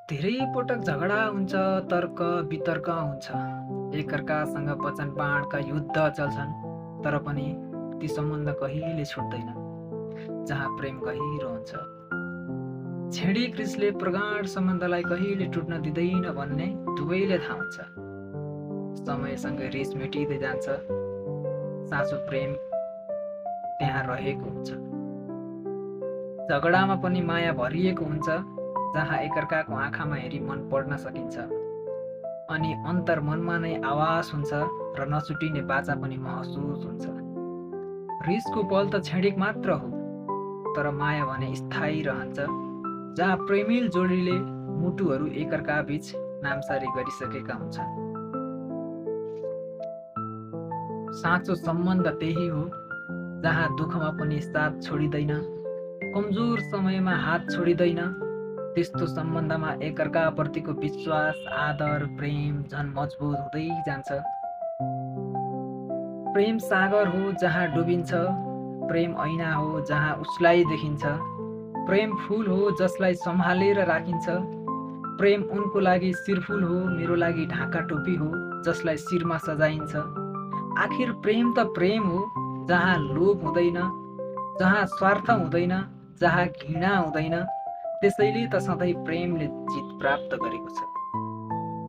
धेरै पटक झगडा हुन्छ, तर्क वितर्क हुन्छ। एकअर्कासँग वचन बाँडका युद्ध चल्छन्, तर पनि ती सम्बन्ध कहिले छुट्दैन जहाँ प्रेम गहिरो हुन्छ। छेडी क्रिसले प्रगाढ सम्बन्धलाई कहिले टुट्न दिँदैन भन्ने दुवैले थाहा हुन्छ। समयसँग रिस मेटिँदै जान्छ, साँचो प्रेम त्यहाँ रहेको हुन्छ। झगडामा पनि माया भरिएको हुन्छ, जहाँ एकअर्काको आँखामा हेरी मन पढ्न सकिन्छ। अनि अन्तर्मनमा नै आवाज हुन्छ र नछुटिने बाचा पनि महसुस हुन्छ। रिसको पल त क्षणिक मात्र हो, तर माया भने स्थायी रहन्छ, जहाँ प्रेमिल जोडीले मुटुहरू एकअर्का बीच नामसारी गरिसकेका हुन्छन्। साँचो सम्बन्ध त्यही हो, जहाँ दुःखमा पनि साथ छोडिँदैन, कमजोर समयमा हात छोडिँदैन। त्यस्तो सम्बन्धमा एकअर्काप्रतिको विश्वास, आदर, प्रेम झन् मजबुत हुँदै जान्छ। प्रेम सागर हो जहाँ डुबिन्छ, प्रेम ऐना हो जहाँ उसलाई देखिन्छ, प्रेम फुल हो जसलाई सम्हालेर राखिन्छ, प्रेम उनको लागि शिरफुल हो, मेरो लागि ढाका टोपी हो जसलाई शिरमा सजाइन्छ। आखिर प्रेम त प्रेम हो, जहाँ लोभ हुँदैन, जहाँ स्वार्थ हुँदैन, जहाँ घृणा हुँदैन। त्यसैले त सधैँ प्रेमले जित प्राप्त गरेको छ।